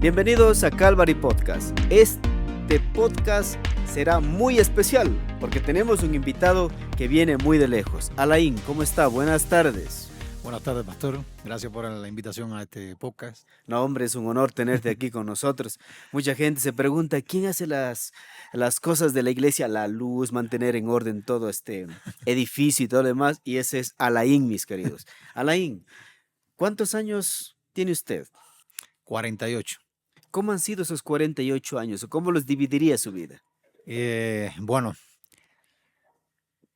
Bienvenidos a Calvary Podcast. Este podcast será muy especial porque tenemos un invitado que viene muy de lejos. Alain, ¿cómo está? Buenas tardes. Buenas tardes, pastor. Gracias por la invitación a este podcast. No, hombre, es un honor tenerte aquí con nosotros. Mucha gente se pregunta, ¿quién hace las cosas de la iglesia? La luz, mantener en orden todo este edificio y todo lo demás. Y ese es Alain, mis queridos. Alain, ¿cuántos años tiene usted? 48. ¿Cómo han sido esos 48 años o cómo los dividiría su vida? Bueno,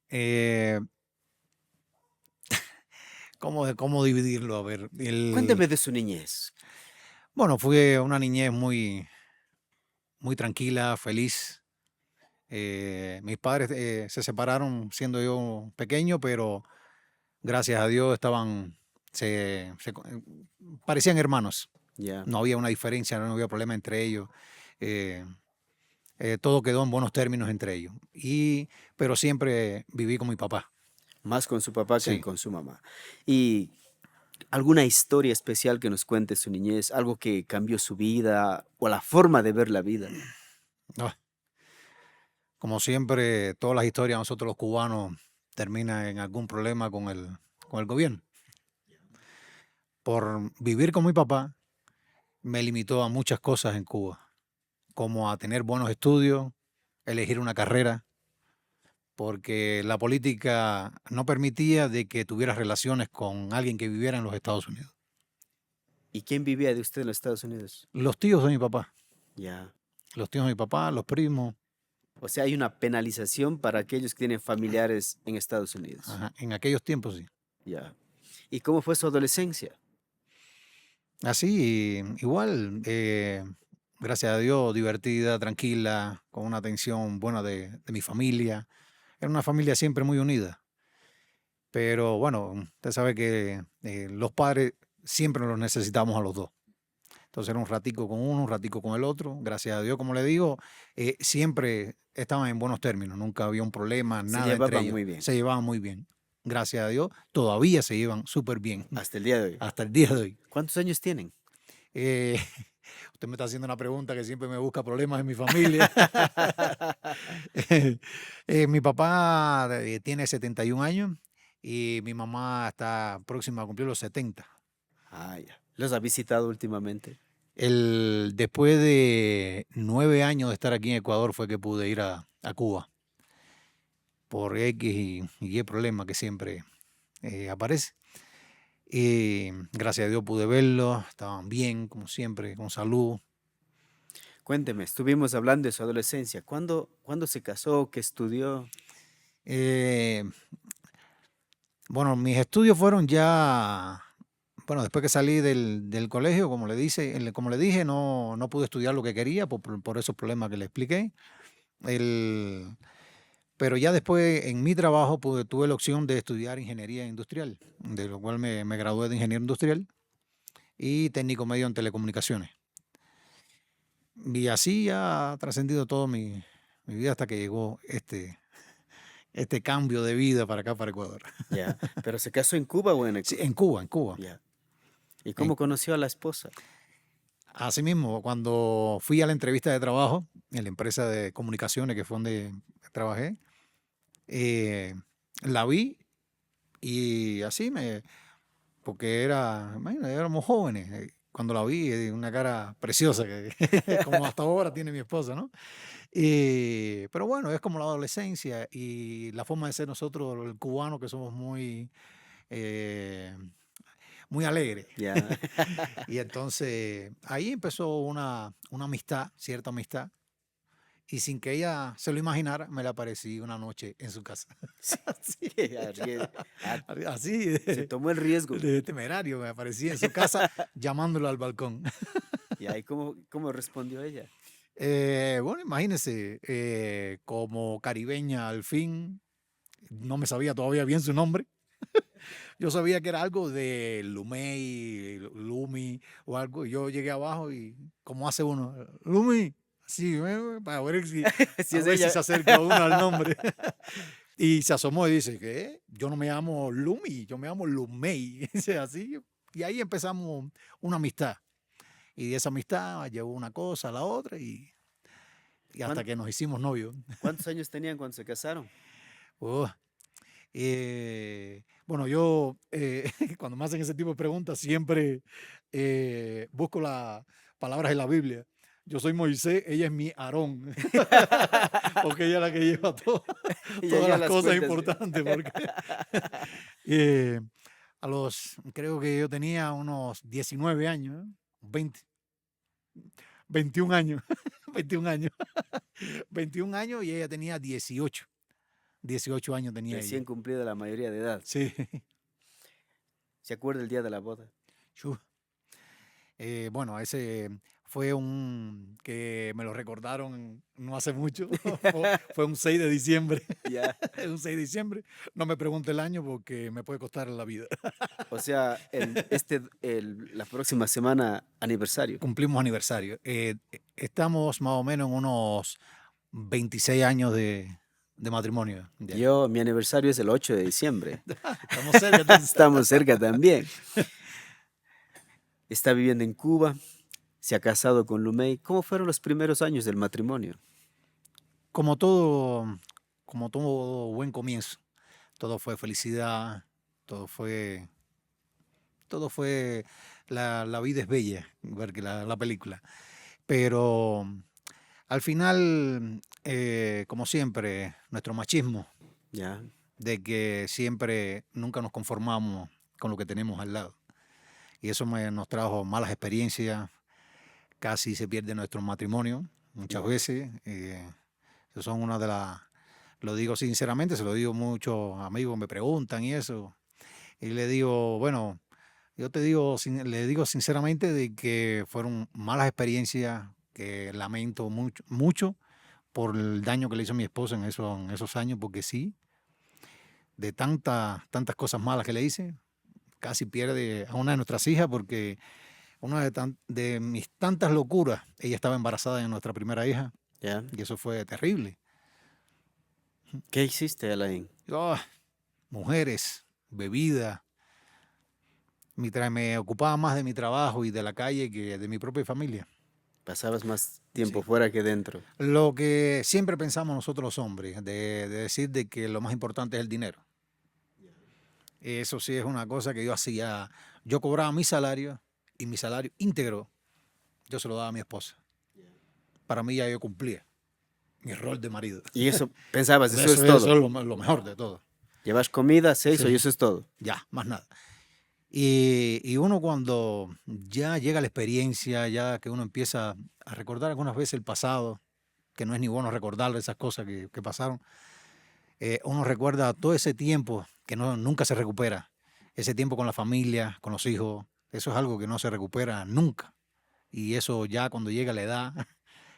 eh, ¿cómo dividirlo? A ver, Cuénteme de su niñez. bueno, fue una niñez muy, muy tranquila, feliz. Mis padres se separaron siendo yo pequeño, pero gracias a Dios parecían hermanos. Ya. No había una diferencia, no había problema entre ellos. Eh, Todo quedó en buenos términos entre ellos. Pero siempre viví con mi papá. Más con su papá que Sí. con su mamá. ¿Y alguna historia especial que nos cuente su niñez? Algo que cambió su vida o la forma de ver la vida. Ah, Como siempre, todas las historias de nosotros los cubanos terminan en algún problema con el gobierno. Por vivir con mi papá, me limitó a muchas cosas en Cuba, como a tener buenos estudios, elegir una carrera, porque la política no permitía de que tuvieras relaciones con alguien que viviera en los Estados Unidos. ¿Y quién vivía de usted en los Estados Unidos? Los tíos de mi papá, Ya. los tíos de mi papá, los primos, O sea, hay una penalización para aquellos que tienen familiares en Estados Unidos. ajá, en aquellos tiempos sí. Ya. ¿Y cómo fue su adolescencia? Así, igual, gracias a Dios, divertida, tranquila, con una atención buena de mi familia. Era una familia siempre muy unida. Pero bueno, usted sabe que los padres siempre los necesitamos a los dos. Entonces era un ratico con uno, un ratico con el otro. Gracias a Dios, como le digo, siempre estaban en buenos términos. Nunca había un problema, Se nada entre llevaban ellos. muy bien. Se llevaban muy bien. Gracias a Dios, todavía se llevan súper bien Hasta el día de hoy. hasta el día de hoy. ¿Cuántos años tienen? Eh, Usted me está haciendo una pregunta que siempre me busca problemas en mi familia. Mi papá tiene 71 años y mi mamá está próxima a cumplir los 70. Ah, ya. ¿Los ha visitado últimamente? Después de 9 años de estar aquí en Ecuador fue que pude ir a Cuba por X y Y problema que siempre aparece. Y gracias a Dios pude verlos, estaban bien, como siempre, con salud. Cuénteme, estuvimos hablando de su adolescencia. ¿Cuándo se casó? ¿Qué estudió? Eh, bueno, mis estudios fueron ya, bueno, después que salí del colegio, como le dije, no pude estudiar lo que quería por esos problemas que le expliqué. El, pero ya después en mi trabajo tuve la opción de estudiar ingeniería industrial, de lo cual me gradué de ingeniero industrial y técnico medio en telecomunicaciones. Y así ha trascendido toda mi vida hasta que llegó este cambio de vida para acá, para Ecuador. Ya. ¿Pero se casó en Cuba o en Sí, Ecuador? en Cuba. Ya. ¿Y En- cómo conoció a la esposa? Así mismo, cuando fui a la entrevista de trabajo en la empresa de comunicaciones que fue donde trabajé, eh, la vi y porque imagínate, éramos jóvenes. Cuando la vi, una cara preciosa, como hasta ahora tiene mi esposa, ¿no? Pero bueno, es como la adolescencia y la forma de ser nosotros, el cubano, que somos eh, muy alegres. Ya. Y entonces ahí empezó una amistad, cierta amistad, y sin que ella se lo imaginara, me le aparecí una noche en su casa. Sí, ah, Así se tomó el riesgo. de temerario, me aparecí en su casa llamándolo al balcón. ¿Y ahí cómo respondió ella? Bueno, imagínese, como caribeña al fin, no me sabía todavía bien su nombre. Yo sabía que era algo de Lumey, Lumi o algo. Y yo llegué abajo y, como hace uno, Lumi, así, para ver Si a es ver si ella. se acerca uno al nombre. Y se asomó y dice, ¿qué? Yo no me llamo Lumi, yo me llamo Lumey. Dice así. Y ahí empezamos una amistad. Y de esa amistad llevó una cosa a la otra y hasta ¿Cuán- que nos hicimos novios. ¿Cuántos años tenían cuando se casaron? Oh, bueno, yo cuando me hacen ese tipo de preguntas siempre busco las palabras en la Biblia. Yo soy Moisés, ella es mi Aarón, porque ella es la que lleva Y todas allá las las cosas cuentas. importantes. Porque eh, creo que yo tenía unos 19 años, 20, 21 años, 21 años, 21 años y ella tenía 18 años tenía Recién ella. cumplida la mayoría de edad. Sí. ¿Se acuerda el día de la boda? Chu. Bueno, ese fue un que me lo recordaron no hace mucho. Fue un 6 de diciembre. Ya. Un 6 de diciembre. No me pregunte el año porque me puede costar la vida. O sea, la próxima semana aniversario. Cumplimos aniversario. Estamos más o menos en unos 26 años de matrimonio. Ya. Mi aniversario es el 8 de diciembre. Estamos cerca. Entonces. Estamos cerca también. Está viviendo en Cuba, se ha casado con Lumey. ¿Cómo fueron los primeros años del matrimonio? Como todo buen comienzo, todo fue felicidad, todo fue la vida es bella, ver que la película. Pero al final, como siempre, nuestro machismo, Ya, de que siempre nunca nos conformamos con lo que tenemos al lado. Y eso nos trajo malas experiencias, casi se pierde nuestro matrimonio muchas veces. Eso son una de las, lo digo sinceramente, se lo digo a muchos amigos, me preguntan y eso. Y le digo, bueno, yo le digo sinceramente de que fueron malas experiencias que lamento mucho, mucho por el daño que le hizo a mi esposa en esos años, porque sí, de tantas cosas malas que le hice, casi pierde a una de nuestras hijas porque una de mis tantas locuras, ella estaba embarazada de nuestra primera hija ya. y eso fue terrible. ¿Qué hiciste, Alain? Ah, mujeres, bebida. Me ocupaba más de mi trabajo y de la calle que de mi propia familia. Pasabas más tiempo Sí. fuera que dentro. Lo que siempre pensamos nosotros los hombres, de decir de que lo más importante es el dinero. Eso sí es una cosa que yo hacía. Yo cobraba mi salario y mi salario íntegro yo se lo daba a mi esposa. Para mí ya yo cumplía mi rol de marido. Y eso, pensabas, eso es Eso todo. es lo mejor de todo. Llevas comida, sexo Sí. y eso es todo. Ya, más nada. Y uno cuando ya llega la experiencia, ya que uno empieza a recordar algunas veces el pasado, que no es ni bueno recordar esas cosas que pasaron, uno recuerda todo ese tiempo que nunca se recupera. Ese tiempo con la familia, con los hijos, eso es algo que no se recupera nunca. Y eso ya cuando llega la edad,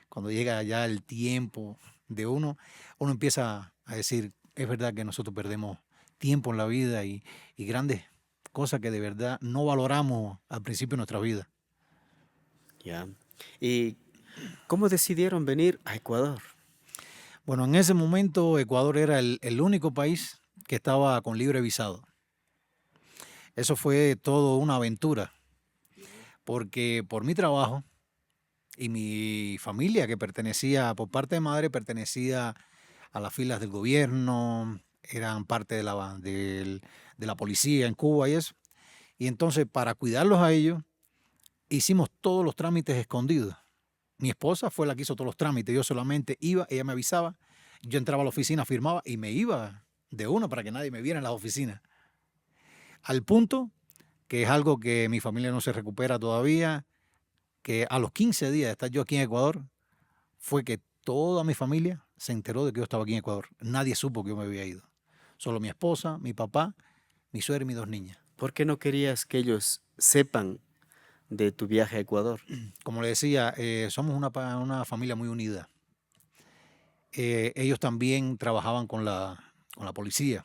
cuando llega ya el tiempo de uno empieza a decir, es verdad que nosotros perdemos tiempo en la vida y grandes cosas que de verdad no valoramos al principio de nuestra vida. Ya. ¿Y cómo decidieron venir a Ecuador? Bueno, en ese momento Ecuador era el único país que estaba con libre visado. Eso fue todo una aventura, porque por mi trabajo y mi familia, que pertenecía, por parte de madre, pertenecía a las filas del gobierno, eran parte de la policía en Cuba y eso. Y entonces, para cuidarlos a ellos, hicimos todos los trámites escondidos. Mi esposa fue la que hizo todos los trámites. Yo solamente iba, ella me avisaba, yo entraba a la oficina, firmaba y me iba de uno para que nadie me viera en las oficinas. Al punto que es algo que mi familia no se recupera todavía, que a los 15 días de estar yo aquí en Ecuador, fue que toda mi familia se enteró de que yo estaba aquí en Ecuador. Nadie supo que yo me había ido. Solo mi esposa, mi papá, mi suegra y mis dos niñas. ¿Por qué no querías que ellos sepan de tu viaje a Ecuador? Como le decía, somos una familia muy unida. Ellos también trabajaban con la policía.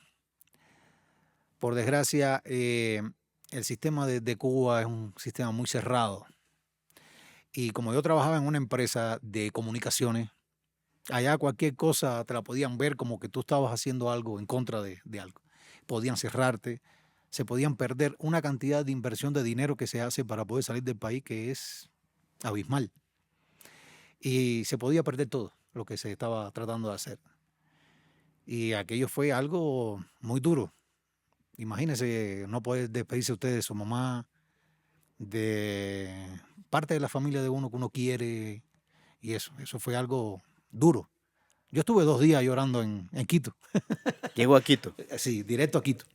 Por desgracia, el sistema de Cuba es un sistema muy cerrado. Y como yo trabajaba en una empresa de comunicaciones, allá cualquier cosa te la podían ver como que tú estabas haciendo algo en contra de algo. Podían cerrarte, se podían perder una cantidad de inversión de dinero que se hace para poder salir del país que es abismal. Y se podía perder todo lo que se estaba tratando de hacer. Y aquello fue algo muy duro. Imagínense no poder despedirse usted de su mamá, de parte de la familia de uno que uno quiere, y eso fue algo duro. Yo estuve 2 días llorando en Quito, Llegó a Quito. sí, directo a Quito.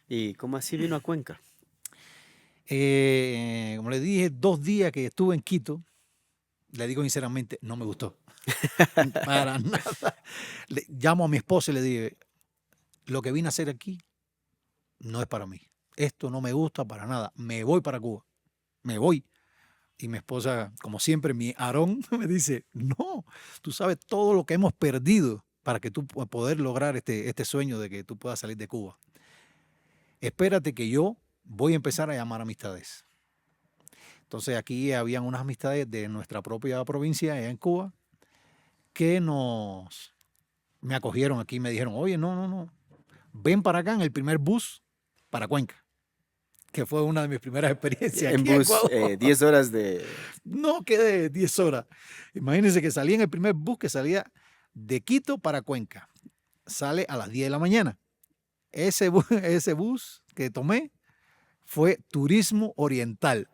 ¿Y cómo así vino a Cuenca? Como le dije, 2 días que estuve en Quito, le digo sinceramente, no me gustó. Para nada. Llamo a mi esposa y le dije, lo que vine a hacer aquí no es para mí. Esto no me gusta para nada. Me voy para Cuba. Me voy. Y mi esposa, como siempre, mi Aarón, me dice, no, tú sabes todo lo que hemos perdido para que tú poder lograr este sueño de que tú puedas salir de Cuba. Espérate que yo voy a empezar a llamar amistades. Entonces aquí habían unas amistades de nuestra propia provincia, allá en Cuba, que me acogieron aquí y me dijeron, oye, no, ven para acá en el primer bus para Cuenca, que fue una de mis primeras experiencias En aquí en bus, Ecuador. 10 horas de... No quedé 10 horas. Imagínense que salí en el primer bus que salía de Quito para Cuenca. Sale a las 10 de la mañana. Ese bus que tomé fue Turismo Oriental.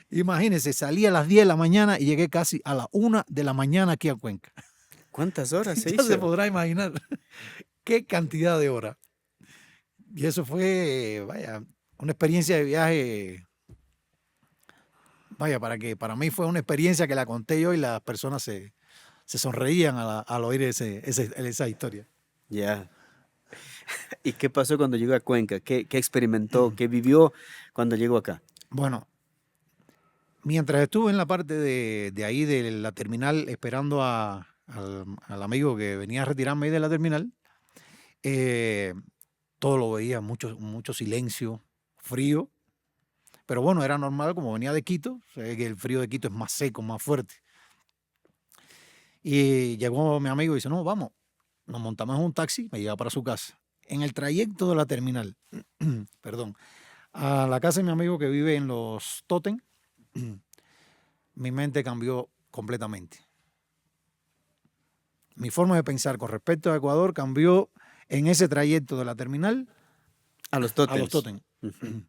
Imagínense, salí a las 10 de la mañana y llegué casi a las 1 de la mañana aquí a Cuenca. ¿Cuántas horas se Ya se hizo? podrá imaginar qué cantidad de horas. Y eso fue, vaya, una experiencia de viaje. Vaya, para mí fue una experiencia que la conté yo y las personas se sonreían al oír esa historia. Ya. ¿Y qué pasó cuando llegó a Cuenca? ¿Qué experimentó? ¿Qué vivió cuando llegó acá? Bueno, mientras estuve en la parte de ahí de la terminal esperando al amigo que venía a retirarme ahí de la terminal, todo lo veía, mucho silencio, frío. Pero bueno, era normal, como venía de Quito, sé que el frío de Quito es más seco, más fuerte. Y llegó mi amigo y dice, no, vamos, nos montamos en un taxi, me lleva para su casa. En el trayecto de la terminal, perdón, a la casa de mi amigo que vive en Los Totem, mi mente cambió completamente. Mi forma de pensar con respecto a Ecuador cambió en ese trayecto de la terminal A los a Los tótems. Totem.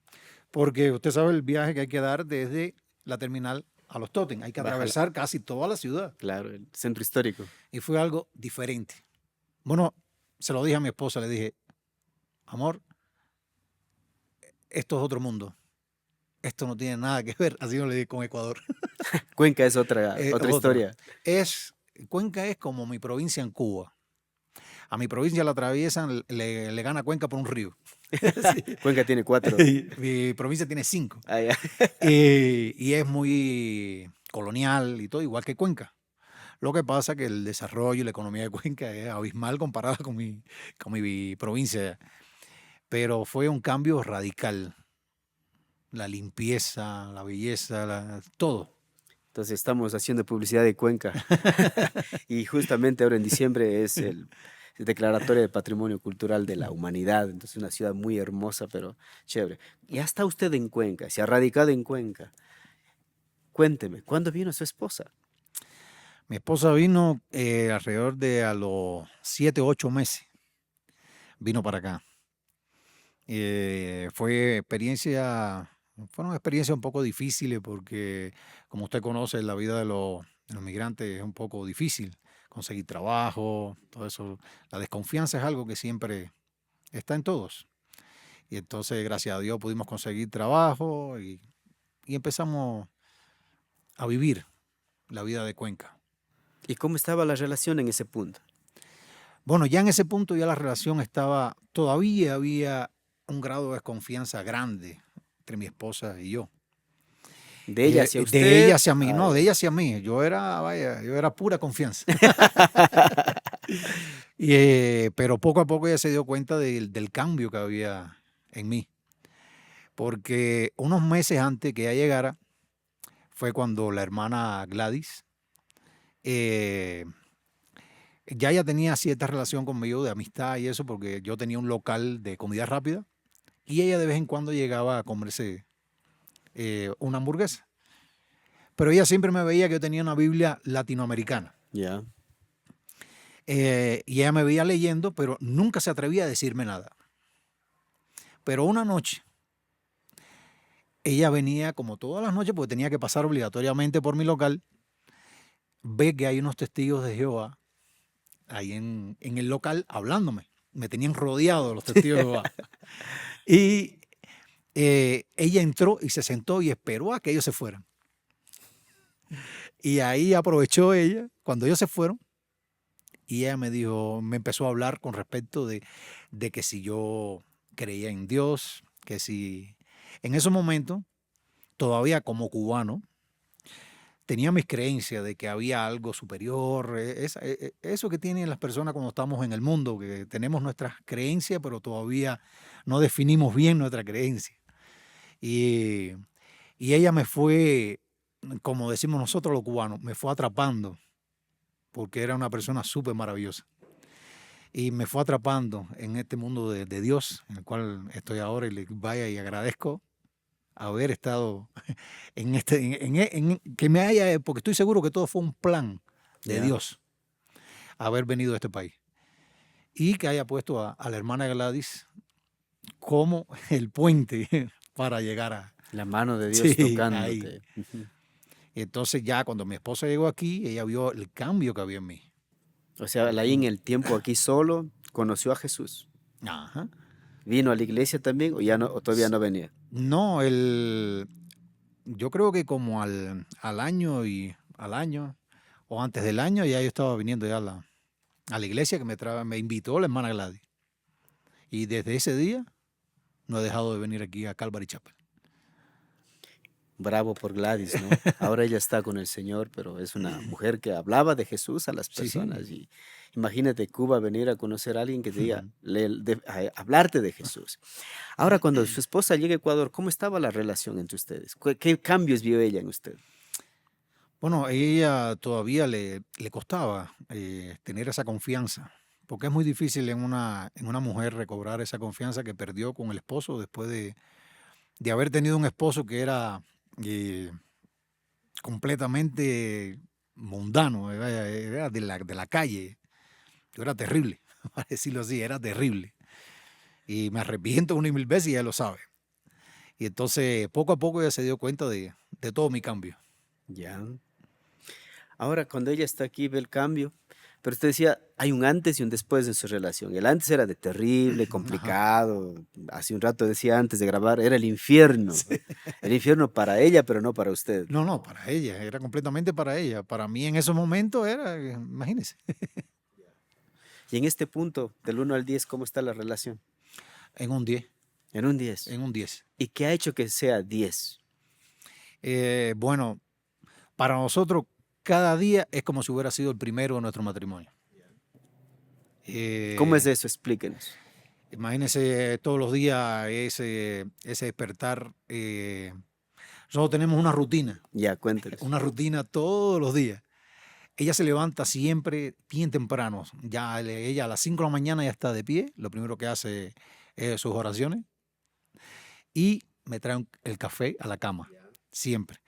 Porque usted sabe el viaje que hay que dar desde la terminal a Los Totem. Hay que Baja la- atravesar casi toda la ciudad. Claro, el centro histórico. Y fue algo diferente. Bueno, se lo dije a mi esposa, le dije, amor, esto es otro mundo. Esto no tiene nada que ver, así no le dije, con Ecuador. Cuenca es otra Otro. historia. Cuenca es como mi provincia en Cuba. A mi provincia la atraviesan, le gana Cuenca por un río. Cuenca tiene 4. Mi provincia tiene 5. Ah, ya. Y es muy colonial y todo, igual que Cuenca. Lo que pasa es que el desarrollo y la economía de Cuenca es abismal comparada con mi provincia. Pero fue un cambio radical. La limpieza, la belleza, todo. Entonces estamos haciendo publicidad de Cuenca. Y justamente ahora en diciembre es el declaratoria de Patrimonio Cultural de la Humanidad. Entonces una ciudad muy hermosa, pero chévere. Ya está usted en Cuenca, se ha radicado en Cuenca. Cuénteme, ¿cuándo vino su esposa? Mi esposa vino alrededor de a los 7 o 8 meses. Vino para acá. Fueron experiencias un poco difíciles porque, como usted conoce, la vida de los migrantes es un poco difícil. Conseguir trabajo, todo eso. La desconfianza es algo que siempre está en todos. Y entonces, gracias a Dios, pudimos conseguir trabajo y empezamos a vivir la vida de Cuenca. ¿Y cómo estaba la relación en ese punto? Bueno, ya en ese punto ya la relación todavía había un grado de desconfianza grande entre mi esposa y yo. ¿De ella hacia usted? De ella hacia mí, Ah, no, de ella hacia mí. Yo era pura confianza. Pero poco a poco ella se dio cuenta del cambio que había en mí. Porque unos meses antes que ella llegara, fue cuando la hermana Gladys, ya ella tenía cierta relación conmigo de amistad y eso, porque yo tenía un local de comida rápida y ella de vez en cuando llegaba a comerse una hamburguesa. Pero ella siempre me veía que yo tenía una Biblia latinoamericana. Ya. Y ella me veía leyendo, pero nunca se atrevía a decirme nada. Pero una noche, ella venía como todas las noches, porque tenía que pasar obligatoriamente por mi local, ve que hay unos testigos de Jehová ahí en el local hablándome. Me tenían rodeado los testigos de Jehová. Y ella entró y se sentó y esperó a que ellos se fueran. Y ahí aprovechó ella, cuando ellos se fueron, y ella me dijo, me empezó a hablar con respecto de que si yo creía en Dios, que si en esos momentos, todavía como cubano, tenía mis creencias de que había algo superior, eso que tienen las personas cuando estamos en el mundo, que tenemos nuestras creencias, pero todavía no definimos bien nuestra creencia. Y ella me fue, como decimos nosotros los cubanos, me fue atrapando, porque era una persona súper maravillosa. Y me fue atrapando en este mundo de Dios, en el cual estoy ahora, y le vaya y agradezco haber estado en que me haya, porque estoy seguro que todo fue un plan de Ya. Dios, haber venido a este país. Y que haya puesto a la hermana Gladys como el puente para llegar a... La mano de Dios Sí, ahí. tocándote. Ujú. Entonces ya cuando mi esposa llegó aquí, ella vio el cambio que había en mí. O sea, Alain, el tiempo aquí solo conoció a Jesús. Ajá. ¿Vino a la iglesia también o ya no, o todavía no venía? No, yo creo que como al año o antes del año, ya yo estaba viniendo ya a la iglesia que me invitó la hermana Gladys. Y desde ese día no he dejado de venir aquí a Calvary Chapel. Bravo por Gladys, ¿no? Ahora ella está con el Señor, pero es una mujer que hablaba de Jesús a las Sí, personas. sí. Y imagínate Cuba venir a conocer a alguien que te diga, hablarte de Jesús. Ahora, cuando su esposa llega a Ecuador, ¿cómo estaba la relación entre ustedes? ¿Qué cambios vio ella en usted? Bueno, a ella todavía le costaba tener esa confianza, porque es muy difícil en una mujer recobrar esa confianza que perdió con el esposo después de haber tenido un esposo que era eh, completamente mundano, era de la calle. Yo era terrible, para decirlo así, era terrible. Y me arrepiento una y mil veces y ella lo sabe. Y entonces, poco a poco ella se dio cuenta de todo mi cambio. Ya. Ahora, cuando ella está aquí, ve el cambio. Pero usted decía, hay un antes y un después en su relación. El antes era de terrible, Ajá. complicado. Hace un rato decía antes de grabar, era el infierno. Sí. El infierno para ella, pero no para usted. No, no, para ella, era completamente para ella. Para mí en esos momentos era, imagínese, Y en este punto, del 1 al 10, ¿cómo está la relación? en un 10, En un 10. en un 10. ¿Y qué ha hecho que sea 10? Bueno, para nosotros cada día es como si hubiera sido el primero de nuestro matrimonio. ¿Cómo es Eh, eso? Explíquenos. Imagínense todos los días ese despertar. Nosotros tenemos Ya, cuéntenos. una rutina todos los días. Ella se levanta siempre bien temprano. Ya ella a las 5 de la mañana ya está de pie. Lo primero que hace es sus oraciones. Y me trae el café a la cama. Siempre.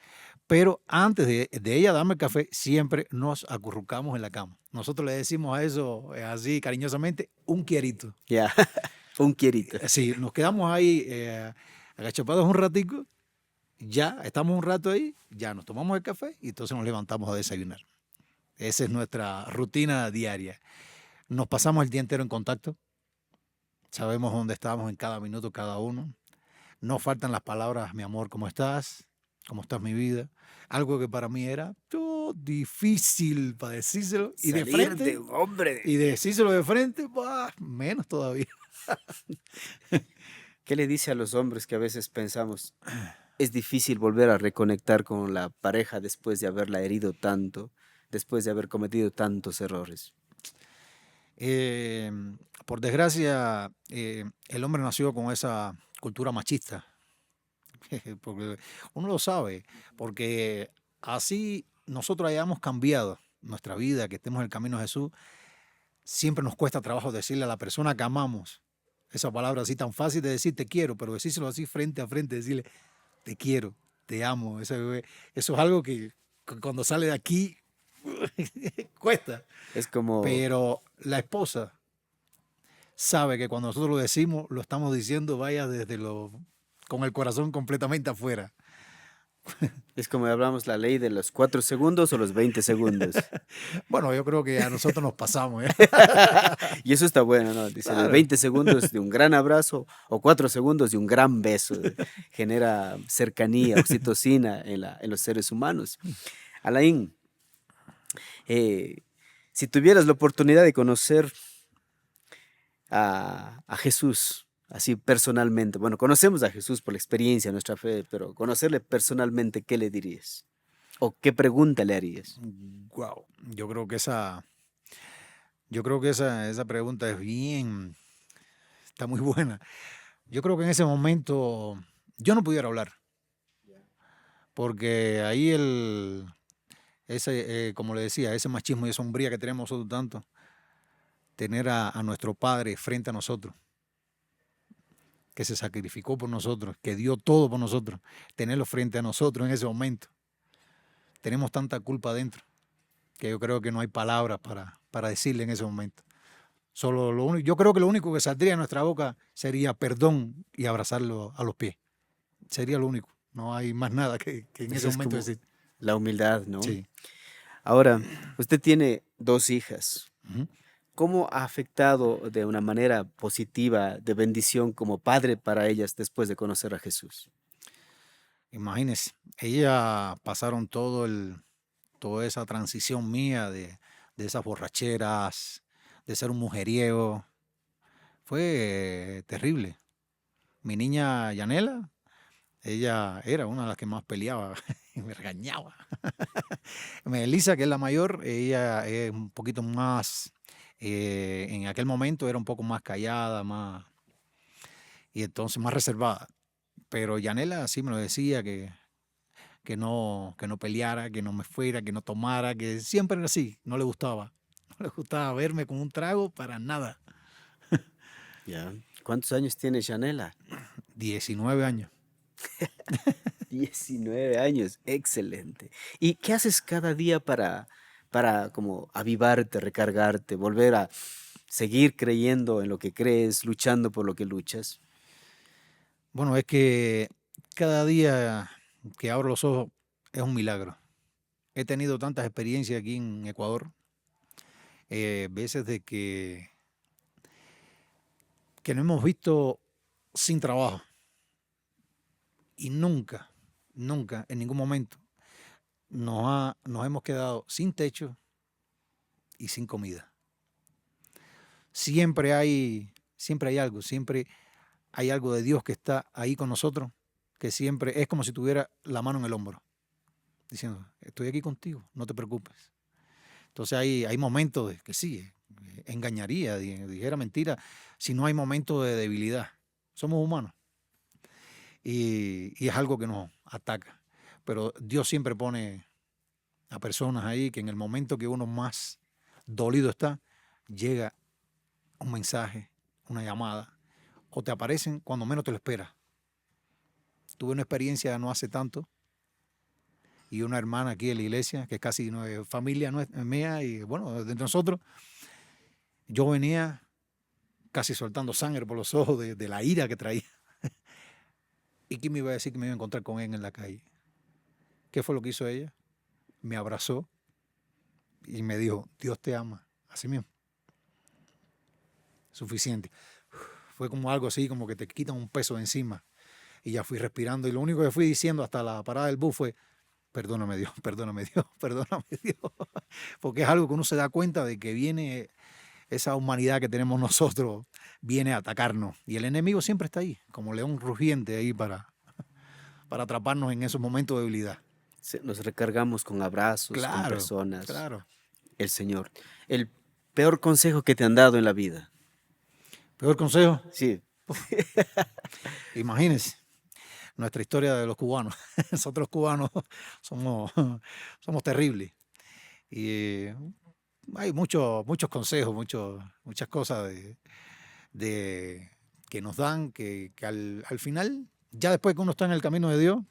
Pero antes de ella darme el café, siempre nos acurrucamos en la cama. Nosotros le decimos a eso así cariñosamente, un quierito. Ya, un quierito. Sí, nos quedamos ahí agachapados un ratico, ya estamos un rato ahí, ya nos tomamos el café y entonces nos levantamos a desayunar. Esa es nuestra rutina diaria. Nos pasamos el día entero en contacto, sabemos dónde estamos en cada minuto cada uno. No faltan las palabras, mi amor, ¿cómo estás? ¿Cómo estás mi vida? Algo que para mí era difícil para decírselo y de Salir frente, de un hombre. y decírselo de frente, menos todavía. ¿Qué le dice a los hombres que a veces pensamos, es difícil volver a reconectar con la pareja después de haberla herido tanto, después de haber cometido tantos errores? Eh, por desgracia, el hombre nació con esa cultura machista, porque uno lo sabe, porque así nosotros hayamos cambiado nuestra vida, que estemos en el camino de Jesús, siempre nos cuesta trabajo decirle a la persona que amamos esa palabra así tan fácil de decir te quiero, pero decírselo así frente a frente, decirle te quiero. te amo. Eso es algo que cuando sale de aquí cuesta. Es como, Pero la esposa sabe que cuando nosotros lo decimos, lo estamos diciendo, vaya, con el corazón completamente afuera. es como hablamos la ley de los 4 segundos o los 20 segundos. Bueno, yo creo que a nosotros nos pasamos, ¿eh? Y eso está bueno, ¿no? Dice, los Claro. 20 segundos de un gran abrazo o 4 segundos de un gran beso. Genera cercanía, oxitocina en los seres humanos. Alain, eh, si tuvieras la oportunidad de conocer a Jesús, así personalmente, bueno, conocemos a Jesús por la experiencia, nuestra fe, pero conocerle personalmente, ¿qué le dirías? ¿O qué pregunta le harías? Wow. Yo creo que esa pregunta está muy buena. Yo creo que en ese momento yo no pudiera hablar, porque ahí como le decía, ese machismo y esa hombría que tenemos nosotros tanto, tener a nuestro Padre frente a nosotros, que se sacrificó por nosotros, que dio todo por nosotros, tenerlo frente a nosotros en ese momento. Tenemos tanta culpa adentro que yo creo que no hay palabras para decirle en ese momento. Yo creo que lo único que saldría de nuestra boca sería perdón y abrazarlo a los pies. Sería lo único. No hay más nada que en ese Esa es momento como decir. la humildad, ¿no? Sí. Ahora, usted tiene 2 hijas. Ujú. ¿Cómo ha afectado de una manera positiva, de bendición como padre para ellas después de conocer a Jesús? Imagínense, ellas pasaron toda esa transición mía de esas borracheras, de ser un mujeriego. Fue terrible. Mi niña Yanela, ella era una de las que más peleaba y me regañaba. Melissa, que es la mayor, ella es un poquito más, en aquel momento era un poco más callada, y entonces más reservada. Pero Yanela sí me lo decía, que no peleara, que no me fuera, que no tomara, que siempre era así, no le gustaba. No le gustaba verme con un trago para nada. Ya. ¿Cuántos años tiene Janela? 19 años. 19 años, excelente. ¿Y qué haces cada día para como avivarte, recargarte, volver a seguir creyendo en lo que crees, luchando por lo que luchas? Bueno, es que cada día que abro los ojos es un milagro. He tenido tantas experiencias aquí en Ecuador, veces de que no hemos visto sin trabajo y nunca, nunca, en ningún momento nos hemos quedado sin techo y sin comida. Siempre hay algo, siempre hay algo de Dios que está ahí con nosotros, que siempre es como si tuviera la mano en el hombro, diciendo, estoy aquí contigo, no te preocupes. Entonces hay momentos de que sí, engañaría, dijera mentira, si no hay momentos de debilidad. Somos humanos y es algo que nos ataca. Pero Dios siempre pone a personas ahí que en el momento que uno más dolido está, llega un mensaje, una llamada, o te aparecen cuando menos te lo esperas. Tuve una experiencia no hace tanto y una hermana aquí en la iglesia, que casi no es familia mía y bueno, de nosotros, yo venía casi soltando sangre por los ojos de la ira que traía. ¿Y quién me iba a decir que me iba a encontrar con él en la calle? ¿Qué fue lo que hizo ella? Me abrazó y me dijo, Dios te ama. Así mismo. Suficiente. Fue como algo así, como que te quitan un peso de encima. Y ya fui respirando. Y lo único que fui diciendo hasta la parada del bus fue, perdóname Dios, perdóname Dios, perdóname Dios. Porque es algo que uno se da cuenta de que viene esa humanidad que tenemos nosotros, viene a atacarnos. Y el enemigo siempre está ahí, como león rugiente ahí para atraparnos en esos momentos de debilidad. Nos recargamos con abrazos, con Claro, personas, claro. el Señor. El peor consejo que te han dado en la vida. Peor consejo, Sí, imagínense nuestra historia de los cubanos. Nosotros cubanos somos, somos terribles. Y hay muchos consejos, muchas cosas que nos dan que al final, ya después que uno está en el camino de Dios,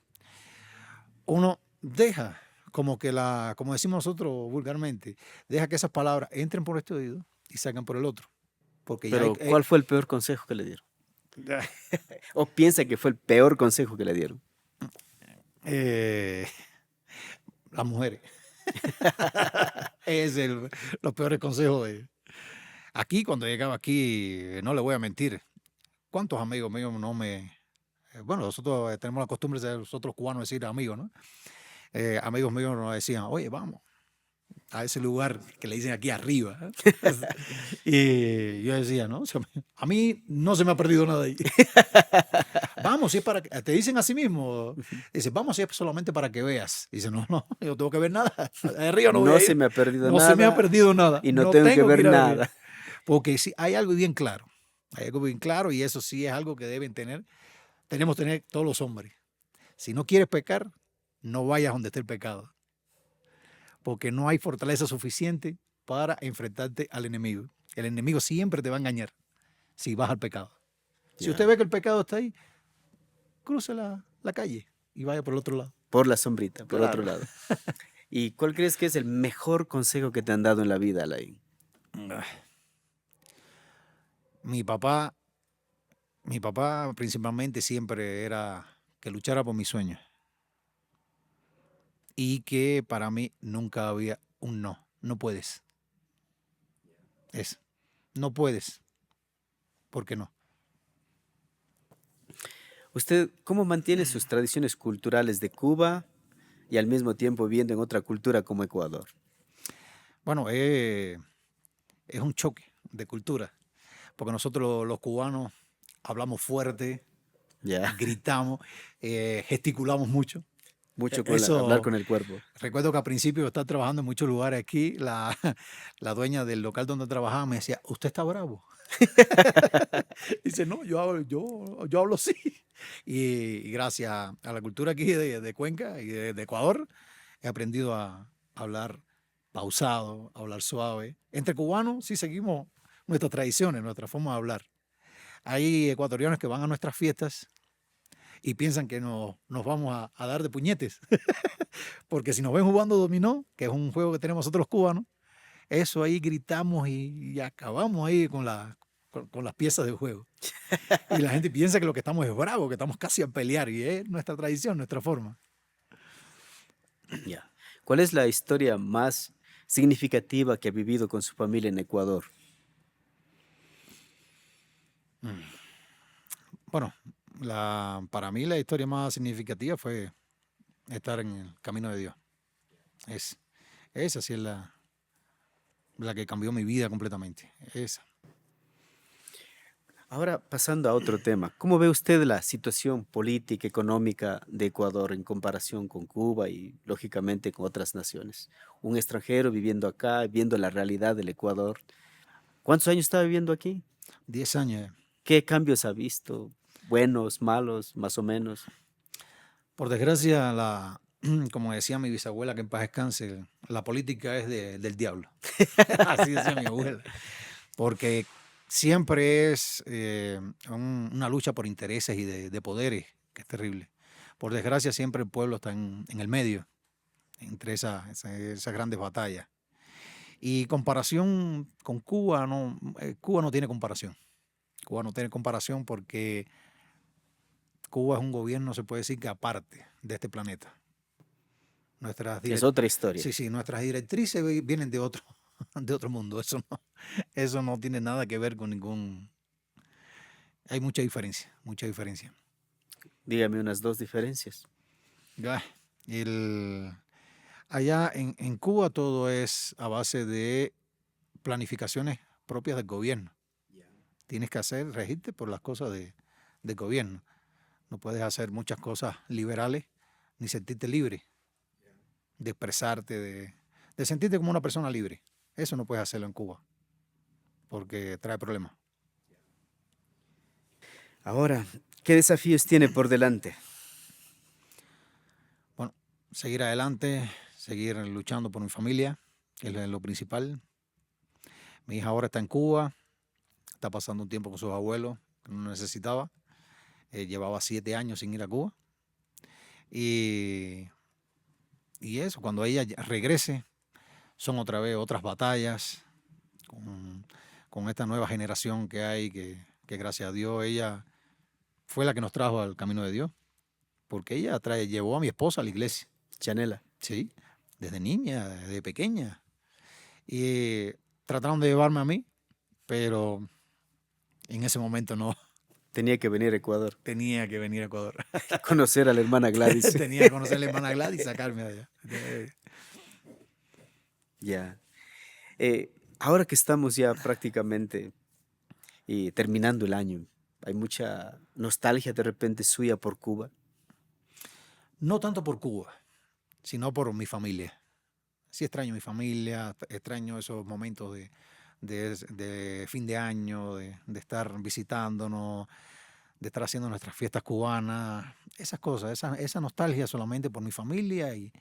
uno deja como que como decimos nosotros vulgarmente, deja que esas palabras entren por este oído y salgan por el otro. Porque ya Pero, ¿cuál fue el peor consejo que le dieron? ¿O piensa que fue el peor consejo que le dieron? eh, las mujeres. Es los peores consejos de... Aquí, cuando llegaba aquí, no le voy a mentir, ¿cuántos amigos míos no me... bueno, nosotros tenemos la costumbre de nosotros cubanos decir amigos, ¿no? Amigos míos nos decían, oye, vamos a ese lugar que le dicen aquí arriba. Y yo decía, no, a mí no se me ha perdido nada ahí. Vamos, si es para te dicen a sí mismo, dice, vamos, si es solamente para que veas. Dice, no, no, yo no tengo que ver nada. De arriba no voy No a se ir. me ha perdido No se me ha nada perdido nada. y no No tengo que tengo que ver ir a ver. nada. Porque sí, hay algo bien claro. Hay algo bien claro y eso sí es algo que deben tener. Tenemos que tener todos los hombres. Si no quieres pecar, no vayas donde esté el pecado. Porque no hay fortaleza suficiente para enfrentarte al enemigo. El enemigo siempre te va a engañar si vas al pecado. Si usted Ya. ve que el pecado está ahí, cruce la calle y vaya por el otro lado. Por la sombrita, por otro Claro. lado. ¿Y cuál crees que es el mejor consejo que te han dado en la vida, Alain? Mi papá, mi papá principalmente siempre era que luchara por mis sueños y que para mí nunca había un no. No puedes. Es, no puedes. ¿Por qué no? ¿Usted cómo mantiene sus tradiciones culturales de Cuba y al mismo tiempo viviendo en otra cultura como Ecuador? Bueno, es un choque de cultura, porque nosotros los cubanos hablamos fuerte, Ya, gritamos, gesticulamos mucho. mucho con hablar Eso, con el cuerpo. recuerdo que al principio de estar trabajando en muchos lugares aquí, la dueña del local donde trabajaba me decía, ¿usted está bravo? Dice, no, yo hablo así. Y gracias a la cultura aquí de Cuenca y de Ecuador, he aprendido a hablar pausado, a hablar suave. Entre cubanos sí seguimos nuestras tradiciones, nuestra forma de hablar. Hay ecuatorianos que van a nuestras fiestas y piensan que nos vamos a dar de puñetes. Porque si nos ven jugando dominó, que es un juego que tenemos nosotros los cubanos, eso ahí gritamos y acabamos ahí con las piezas del juego. Y la gente piensa que lo que estamos es bravo, que estamos casi a pelear. Y es nuestra tradición, nuestra forma. Ya. ¿Cuál es la historia más significativa que ha vivido con su familia en Ecuador? Bueno, para mí la historia más significativa fue estar en el camino de Dios. Es, esa sí es la que cambió mi vida completamente. Esa. Ahora, pasando a otro tema, ¿cómo ve usted la situación política, económica de Ecuador en comparación con Cuba y, lógicamente, con otras naciones? Un extranjero viviendo acá, viendo la realidad del Ecuador. ¿Cuántos años está viviendo aquí? 10 años. ¿Qué cambios ha visto? ¿Buenos, malos, más o menos? Por desgracia, como decía mi bisabuela, que en paz descanse, la política es del diablo. Así decía mi abuela. Porque siempre es una lucha por intereses y de poderes, que es terrible. Por desgracia, siempre el pueblo está en el medio, entre esas grandes batallas. Y comparación con Cuba, Cuba no tiene comparación. Cuba no tiene comparación porque Cuba es un gobierno, se puede decir, que aparte de este planeta. Es otra historia. Sí, sí, nuestras directrices vienen de otro mundo. Eso no tiene nada que ver con ningún... Hay mucha diferencia, mucha diferencia. Dígame unas dos diferencias. Ya, allá en Cuba todo es a base de planificaciones propias del gobierno. Tienes que regirte por las cosas del gobierno. No puedes hacer muchas cosas liberales ni sentirte libre de expresarte, de sentirte como una persona libre. Eso no puedes hacerlo en Cuba porque trae problemas. Ahora, ¿qué desafíos tiene por delante? Bueno, seguir adelante, seguir luchando por mi familia, que es lo principal. Mi hija ahora está en Cuba, está pasando un tiempo con sus abuelos, que no necesitaba. Llevaba 7 años sin ir a Cuba. Y Y eso, cuando ella regrese, son otra vez otras batallas con esta nueva generación que hay, que gracias a Dios ella fue la que nos trajo al camino de Dios, porque ella llevó a mi esposa a la iglesia, Chanela. ¿sí? Desde niña, desde pequeña. Y trataron de llevarme a mí, pero en ese momento no. Tenía que venir a Ecuador. Tenía que venir a Ecuador. Conocer a la hermana Gladys. Tenía que conocer a la hermana Gladys y sacarme de allá. Ya. Ahora que estamos ya prácticamente terminando el año, hay mucha nostalgia de repente suya por Cuba. No tanto por Cuba, sino por mi familia. Sí extraño mi familia, extraño esos momentos de fin de año, de estar visitándonos, de estar haciendo nuestras fiestas cubanas, esas cosas, esa nostalgia solamente por mi familia y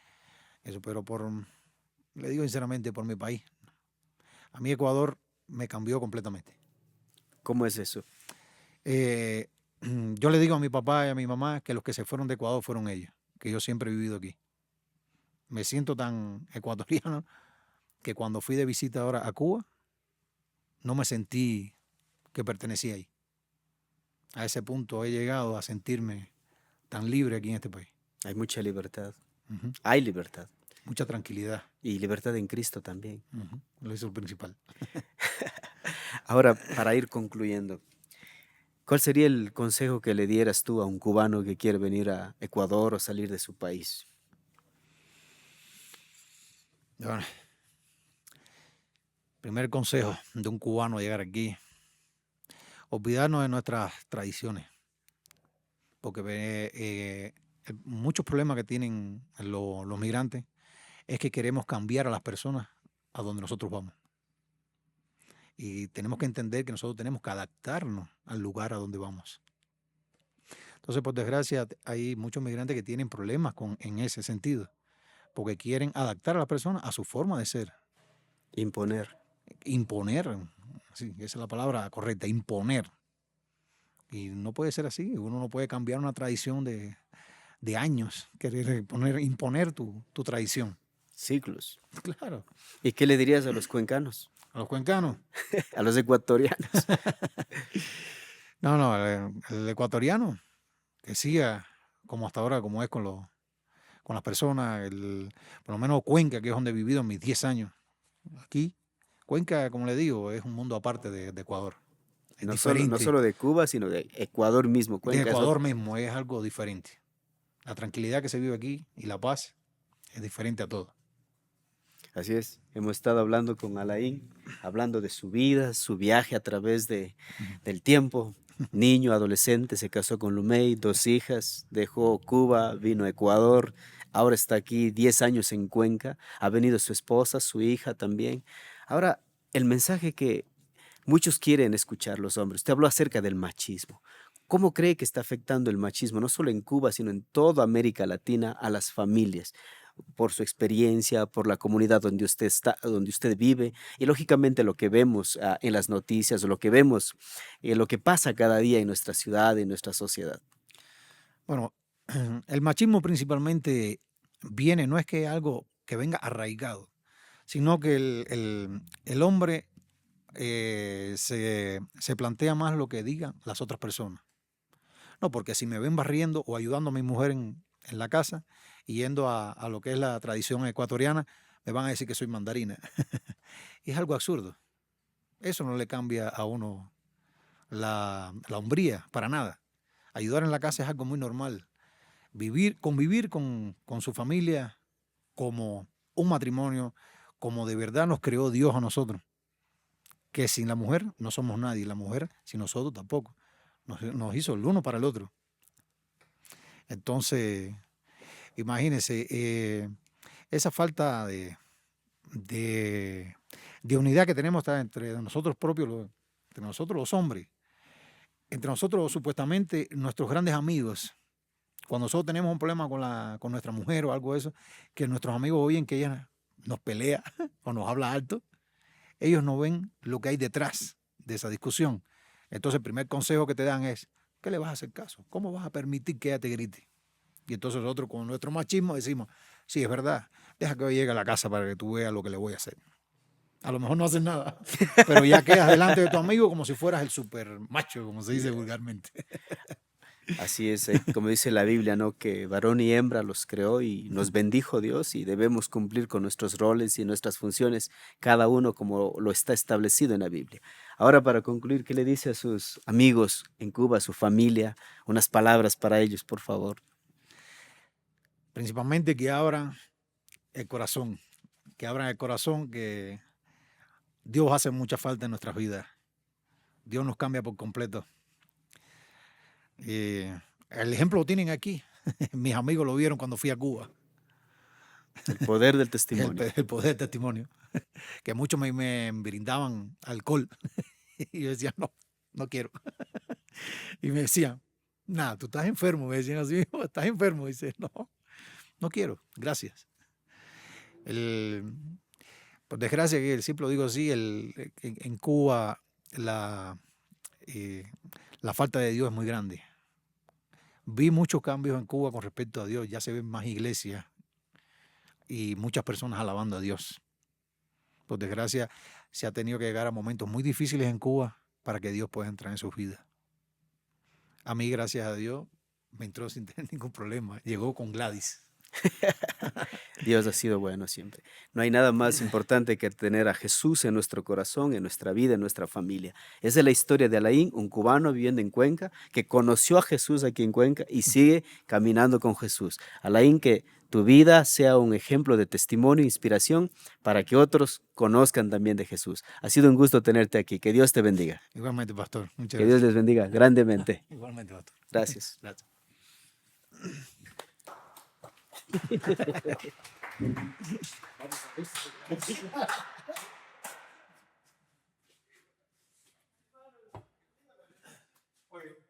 eso, pero le digo sinceramente, por mi país. A mí Ecuador me cambió completamente. ¿Cómo es eso? Yo le digo a mi papá y a mi mamá que los que se fueron de Ecuador fueron ellos, que yo siempre he vivido aquí. Me siento tan ecuatoriano que cuando fui de visita ahora a Cuba, no me sentí que pertenecía ahí. A ese punto he llegado a sentirme tan libre aquí en este país. Hay mucha libertad. Ujú. Hay libertad. Mucha tranquilidad. Y libertad en Cristo también. Ujú. Lo es lo principal. Ahora, para ir concluyendo, ¿cuál sería el consejo que le dieras tú a un cubano que quiere venir a Ecuador o salir de su país? Bueno, primer consejo de un cubano a llegar aquí, olvidarnos de nuestras tradiciones, porque muchos problemas que tienen los migrantes es que queremos cambiar a las personas a donde nosotros vamos. Y tenemos que entender que nosotros tenemos que adaptarnos al lugar a donde vamos. Entonces, por desgracia, hay muchos migrantes que tienen problemas en ese sentido, porque quieren adaptar a la persona a su forma de ser. Imponer. Imponer, sí, esa es la palabra correcta, imponer. Y no puede ser así, uno no puede cambiar una tradición de años, querer imponer tu tradición. Siglos. Claro, ¿Y qué le dirías a los cuencanos? a los cuencanos. A los ecuatorianos. No, el ecuatoriano, que siga como hasta ahora, como es con las personas, por lo menos Cuenca, que es donde he vivido en mis 10 años. Aquí, Cuenca, como le digo, es un mundo aparte de Ecuador. Es No diferente. solo de Cuba, sino de Ecuador mismo. De Cuenca es Ecuador mismo es algo diferente. La tranquilidad que se vive aquí y la paz es diferente a todo. Así es, hemos estado hablando con Alain, hablando de su vida, su viaje a través del tiempo. Niño, adolescente, se casó con Lumey, 2 hijas, dejó Cuba, vino a Ecuador, ahora está aquí 10 años en Cuenca, ha venido su esposa, su hija también. Ahora, el mensaje que muchos quieren escuchar los hombres, usted habló acerca del machismo. ¿Cómo cree que está afectando el machismo, no solo en Cuba, sino en toda América Latina, a las familias? Por su experiencia, por la comunidad donde usted está, donde usted vive, y lógicamente lo que vemos en las noticias, o lo que vemos, lo que pasa cada día en nuestra ciudad, en nuestra sociedad. Bueno, el machismo principalmente no es que algo que venga arraigado, sino que el hombre se plantea más lo que digan las otras personas. No, porque si me ven barriendo o ayudando a mi mujer en la casa y yendo a lo que es la tradición ecuatoriana, me van a decir que soy mandarina. Es algo absurdo. Eso no le cambia a uno la hombría, para nada. Ayudar en la casa es algo muy normal. Convivir con su familia como un matrimonio, como de verdad nos creó Dios a nosotros. Que sin la mujer no somos nadie, la mujer sin nosotros tampoco. Nos hizo el uno para el otro. Entonces, imagínense, esa falta de unidad que tenemos entre nosotros propios, entre nosotros los hombres, entre nosotros supuestamente nuestros grandes amigos. Cuando nosotros tenemos un problema con nuestra mujer o algo de eso, que nuestros amigos oyen que ella nos pelea o nos habla alto, ellos no ven lo que hay detrás de esa discusión. Entonces el primer consejo que te dan es, ¿qué le vas a hacer caso? ¿Cómo vas a permitir que ella te grite? Y entonces nosotros con nuestro machismo decimos, Sí, es verdad. Deja que yo llegue a la casa para que tú veas lo que le voy a hacer. A lo mejor no haces nada, pero ya quedas delante de tu amigo como si fueras el super macho, como se dice vulgarmente. Así es, como dice la Biblia, ¿no? Que varón y hembra los creó y nos bendijo Dios y debemos cumplir con nuestros roles y nuestras funciones, cada uno como lo está establecido en la Biblia. Ahora, para concluir, ¿qué le dice a sus amigos en Cuba, a su familia? Unas palabras para ellos, por favor. Principalmente que abran el corazón, que Dios hace mucha falta en nuestras vidas. Dios nos cambia por completo. El ejemplo lo tienen aquí. Mis amigos lo vieron cuando fui a Cuba. El poder del testimonio. El poder del testimonio. Que muchos me brindaban alcohol. Y yo decía, no, no quiero. Y me decían, nada, tú estás enfermo. Me decían así, estás enfermo. Y dice, no, no quiero, gracias. Por desgracia, que siempre lo digo así, en Cuba la falta de Dios es muy grande. Vi muchos cambios en Cuba con respecto a Dios. Ya se ven más iglesias y muchas personas alabando a Dios. Por desgracia, se ha tenido que llegar a momentos muy difíciles en Cuba para que Dios pueda entrar en sus vidas. A mí, gracias a Dios, me entró sin tener ningún problema. Llegó con Gladys. Dios ha sido bueno siempre. No hay nada más importante que tener a Jesús en nuestro corazón, en nuestra vida, en nuestra familia. Esa es la historia de Alain, un cubano viviendo en Cuenca, que conoció a Jesús aquí en Cuenca y sigue caminando con Jesús. Alain, que tu vida sea un ejemplo de testimonio e inspiración para que otros conozcan también de Jesús. Ha sido un gusto tenerte aquí. Que Dios te bendiga. Igualmente, pastor. Muchas Que Dios gracias. les bendiga grandemente. Igualmente, pastor. Gracias. Gracias. Oye,